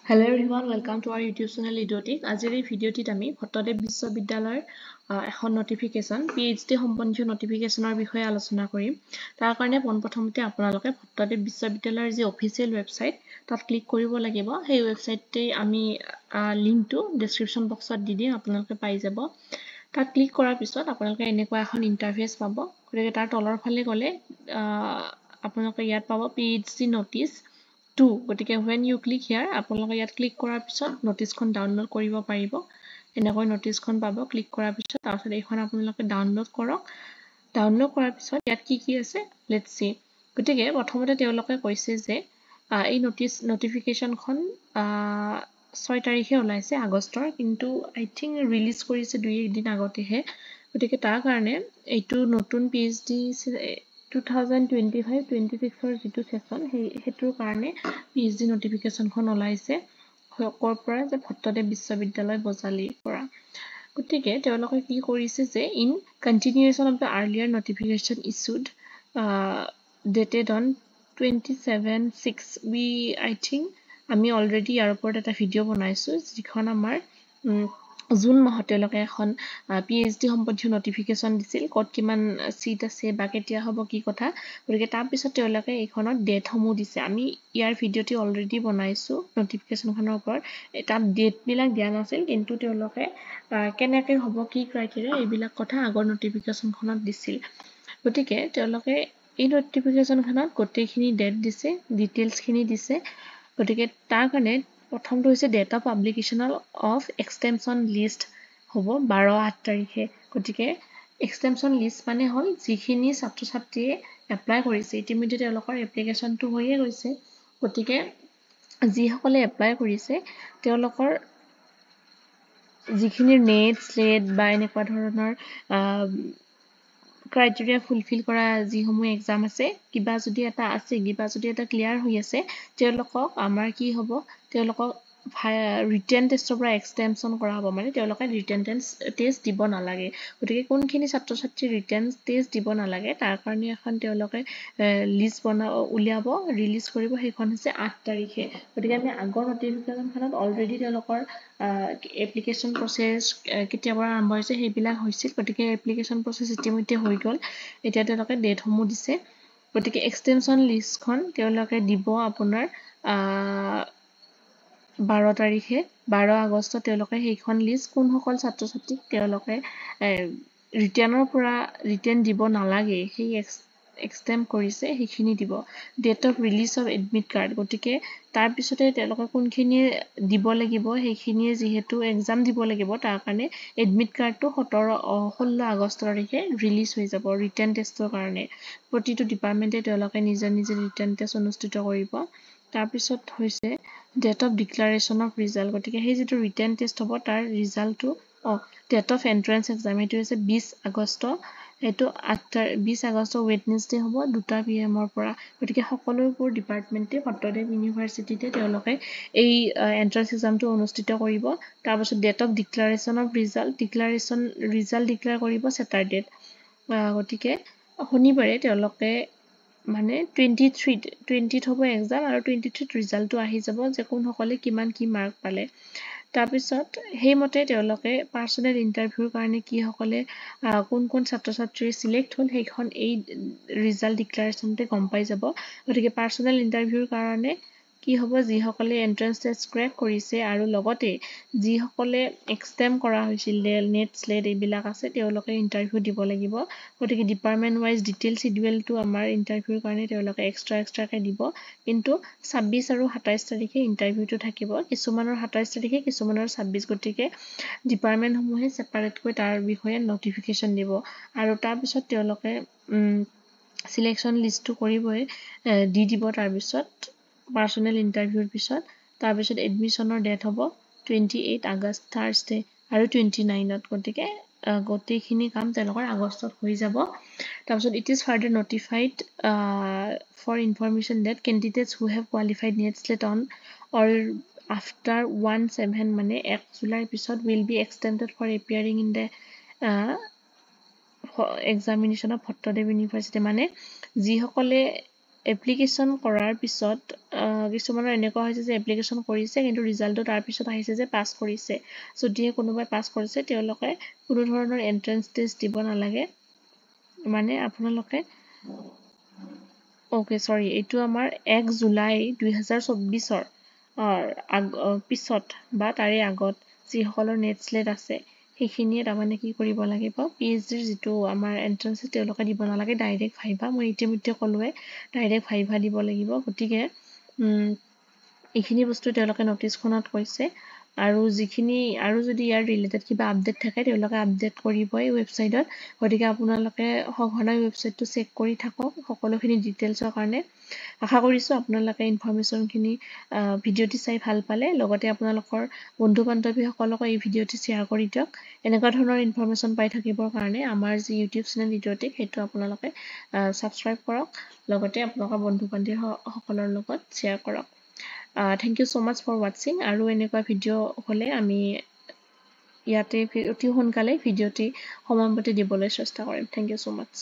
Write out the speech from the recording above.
Hello everyone, welcome to our YouTube channel Idotic. আজিৰ এই ভিডিঅ'টিত আমি ভট্টদেৱ বিশ্ববিদ্যালয়ৰ এখন নটিফিকেশন PhD সম্বন্ধীয় নটিফিকেশনৰ বিষয়ে আলোচনা কৰিম। তাৰ কাৰণে পোনপ্ৰথমতে আপোনালোকে ভট্টদেৱ বিশ্ববিদ্যালয়ৰ যি অফিচিয়েল ৱেবসাইট তাত ক্লিক কৰিব লাগিব। সেই ৱেবসাইটতে আমি লিংকটো ডেসক্ৰিপচন বক্সত দি দিম, আপোনালোকে পাই যাব। তাত ক্লিক কৰাৰ পিছত আপোনালোকে এনেকুৱা এখন ইন্টাৰফেস পাব। গতিকে তাৰ তলৰ ফালে গলে আপোনালোকে ইয়াত পাব PhD notice 2 গতিকে when you click here আপোনালোকে ইয়াত ক্লিক কৰাৰ পিছত নোটিছখন ডাউনলোড কৰিব পাৰিব। এনেকৈ নোটিছখন পাব ক্লিক কৰাৰ পিছত তাৰপিছত এইখন আপোনালোকে ডাউনলোড কৰক। ডাউনলোড কৰাৰ পিছত ইয়াত কি আছে লেটস সি। গতিকে প্ৰথমতে তেওঁলোকে কৈছে যে এই নটিফিকেশনখন 6 তাৰিখে ওলাইছে আগষ্টৰ, কিন্তু আই থিংক ৰিলিজ কৰিছে 2 দিন আগতেহে। গতিকে তাৰ কাৰণে এইটো নতুন PhD 2025-26 যিটো সেশন হেতুৰ কাৰণে PhD নটিফিকেশনখন ওলাইছে কৰ পৰা যে ভট্টদেৱ বিশ্ববিদ্যালয় বজালিৰ পৰা। গতিকে তেওঁলোকে কি কৰিছে যে in continuation of the earlier notification ইছুড dated on 27/6 we I think আমি অলৰেডি ইয়াৰ ওপৰত এটা ভিডিঅ' বনাইছো যিখন আমাৰ জুন মাহত তেওঁলোকে এখন PhD সম্বন্ধীয় নটিফিকেশন দিছিল, ক'ত কিমান সিট আছে বা কেতিয়া হ'ব কি কথা। গতিকে তাৰ পিছত তেওঁলোকে এইখনত ডেট সমূহ দিছে। আমি ইয়াৰ ভিডিঅ'টি অলৰেডি বনাইছো নটিফিকেশনখনৰ ওপৰত। তাত ডেট বিলাক দিয়া নাছিল, কিন্তু তেওঁলোকে কেনেকৈ হ'ব কি ক্ৰাইটেৰিয়া এইবিলাক কথা আগৰ নটিফিকেশনখনত দিছিল। গতিকে তেওঁলোকে এই নটিফিকেশনখনত গোটেইখিনি ডেট দিছে, ডিটেইলছ খিনি দিছে। গতিকে তাৰ কাৰণে প্ৰথমটো হৈছে date of publication of extension list হ'ব 12/8 তাৰিখে। গতিকে এক্সটেনশন লিষ্ট মানে হ'ল যিখিনি ছাত্ৰ ছাত্ৰীয়ে এপ্লাই কৰিছে ইতিমধ্যে তেওঁলোকৰ এপ্লিকেশনটো হৈয়ে গৈছে। গতিকে যিসকলে এপ্লাই কৰিছে তেওঁলোকৰ যিখিনি নেট স্লেট বা এনেকুৱা ধৰণৰ ক্ৰাইটেৰিয়া ফুলফিল কৰা যিসমূহ এক্সাম আছে, কিবা যদি এটা আছে কিবা যদি এটা ক্লিয়াৰ হৈ আছে, তেওঁলোকক আমাৰ কি হ'ব তেওঁলোকক ৰিটেন টেষ্টৰ পৰা এক্সটেনশন কৰা হ'ব। মানে তেওঁলোকে ৰিটেন টেষ্ট দিব নালাগে। গতিকে কোনখিনি ছাত্ৰ ছাত্ৰী ৰিটেন টেষ্ট দিব নালাগে তাৰ কাৰণে এখন তেওঁলোকে লিষ্ট উলিয়াব, ৰিলিজ কৰিব। সেইখন হৈছে 8 তাৰিখে। গতিকে আমি আগৰ নটিফিকেশনখনত অলৰেডি তেওঁলোকৰ এপ্লিকেশন প্ৰসেস কেতিয়াৰ পৰা আৰম্ভ হৈছে সেইবিলাক হৈছিল। গতিকে এপ্লিকেশন প্ৰসেস ইতিমধ্যে হৈ গ'ল। এতিয়া তেওঁলোকে ডেট সমূহ দিছে। গতিকে এক্সটেনশন লিষ্টখন তেওঁলোকে দিব আপোনাৰ 12 তাৰিখে 12 আগষ্ট তেওঁলোকে সেইখন লিষ্ট কোনসকল ছাত্ৰ ছাত্ৰীক তেওঁলোকে ৰিটেনৰ পৰা ৰিটেন দিব নালাগে সেই এক্সটেম কৰিছে সেইখিনি দিব। Date of release of admit card, গতিকে তাৰ পিছতে তেওঁলোকে কোনখিনি দিব লাগিব সেইখিনিয়ে যিহেতু এক্সাম দিব লাগিব তাৰ কাৰণে এডমিট কাৰ্ডটো 16 আগষ্ট তাৰিখে ৰিলিজ হৈ যাব ৰিটেন টেষ্টৰ কাৰণে। প্ৰতিটো ডিপাৰ্টমেণ্টে তেওঁলোকে নিজে ৰিটেন টেষ্ট অনুষ্ঠিত কৰিব। তাৰপিছত হৈছে date of declaration of result. গতিকে সেই যিটো ৰিটেন টেষ্ট হ'ব তাৰ ৰিজাল্টটো ডেট অফ এন্ট্ৰেন্স এক্সাম এইটো হৈছে 20 আগষ্ট। এইটো 20 আগষ্ট ৱেডনেছডে হ'ব 2 PM পৰা। গতিকে সকলোবোৰ ডিপাৰ্টমেণ্টে ভট্টদেৱ ইউনিভাৰ্চিটিতে তেওঁলোকে এই এন্ট্ৰেন্স এক্সামটো অনুষ্ঠিত কৰিব। তাৰপিছত date of declaration of result declare কৰিব ছেটাৰডেত। গতিকে শনিবাৰে তেওঁলোকে মানে 20th হ'ব এক্সাম আৰু 23th ৰিজাল্টটো আহি যাব যে কোনসকলে কিমান কি মাৰ্ক পালে। তাৰপিছত সেইমতে তেওঁলোকে পাৰ্চনেল ইণ্টাৰভিউৰ কাৰণে কিসকলে কোন ছাত্ৰ ছাত্ৰী চিলেক্ট হ'ল সেইখন এই ৰিজাল্ট ডিক্লাৰেশ্যনতে গম পাই যাব। গতিকে পাৰ্চনেল ইণ্টাৰভিউৰ কাৰণে কি হ'ব যিসকলে এন্ট্ৰেন্স টেষ্ট ক্ৰেক কৰিছে আৰু লগতে যিসকলে এক্সটেম কৰা হৈছিল নেট স্লেট এইবিলাক আছে তেওঁলোকে ইণ্টাৰভিউ দিব লাগিব। গতিকে ডিপাৰ্টমেণ্ট ৱাইজ ডিটেইল শিডিউলটো আমাৰ ইণ্টাৰভিউৰ কাৰণে তেওঁলোকে এক্সট্ৰাকে দিব। কিন্তু 26 আৰু 27 তাৰিখে ইণ্টাৰভিউটো থাকিব। কিছুমানৰ 27 তাৰিখে কিছুমানৰ 26। গতিকে ডিপাৰ্টমেণ্টসমূহে ছেপাৰেটকৈ তাৰ বিষয়ে নটিফিকেশন দিব আৰু তাৰপিছত তেওঁলোকে সিলেকশ্যন লিষ্টটো কৰিবই দি দিব। তাৰপিছত পাৰ্চনেল ইণ্টাৰভিউৰ পিছত তাৰপিছত এডমিশ্যনৰ ডেট হ'ব 28 আগষ্ট থাৰ্ছডে আৰু 29ত। গতিকে গোটেইখিনি কাম তেওঁলোকৰ আগষ্টত হৈ যাব। তাৰপিছত it is further notified for information that candidates who have qualified NET SLET on or after 1/7 মানে 1 জুলাইৰ পিছত will be extended for appearing in the examination of Bhattadev University. মানে যিসকলে এপ্লিকেশ্যন কৰাৰ পিছত কিছুমানৰ এনেকুৱা হৈছে যে এপ্লিকেশ্যন কৰিছে কিন্তু ৰিজাল্টটো তাৰ পিছত আহিছে যে পাছ কৰিছে যদিহে কোনোবাই পাছ কৰিছে তেওঁলোকে কোনো ধৰণৰ এন্ট্ৰেন্স টেষ্ট দিব নালাগে মানে আপোনালোকে এইটো আমাৰ 1 জুলাই 2024 পিছত বা তাৰে আগত যিসকলৰ নেট স্লেট আছে সেইখিনিয়ে তাৰমানে কি কৰিব লাগিব PhDৰ যিটো আমাৰ এন্ট্ৰেন্স তেওঁলোকে দিব নালাগে ডাইৰেক্ট ভাইভা মই ইতিমধ্যে ক'লোৱে ডাইৰেক্ট ভাইভা দিব লাগিব গতিকে এইখিনি বস্তু তেওঁলোকে নটিছখনত কৈছে আৰু যদি ইয়াৰ ৰিলেটেড কিবা আপডেট থাকে তেওঁলোকে আপডেট কৰিবই ৱেবছাইটত গতিকে আপোনালোকে সঘনাই ৱেবছাইটটো চেক কৰি থাকক সকলোখিনি ডিটেইলছৰ কাৰণে আশা কৰিছোঁ আপোনালোকে ইনফৰমেশ্যনখিনি ভিডিঅ'টি চাই ভাল পালে লগতে আপোনালোকৰ বন্ধু বান্ধৱীসকলকো এই ভিডিঅ'টি শ্বেয়াৰ কৰি দিয়ক এনেকুৱা ধৰণৰ ইনফৰমেশ্যন পাই থাকিবৰ কাৰণে আমাৰ যি ইউটিউব চেনেল ভিডিঅ'টি সেইটো আপোনালোকে ছাবস্ক্ৰাইব কৰক লগতে আপোনালোকৰ বন্ধু বান্ধৱীসকলৰ লগত শ্বেয়াৰ কৰক thank you so' much for ৱাটছিং আৰু এনেকুৱা ভিডিঅ' হ'লে আমি ইয়াতে অতি সোনকালে ভিডিঅ'টি সময়মতে দিবলৈ চেষ্টা কৰিম থেংক ইউ ছ' মাছ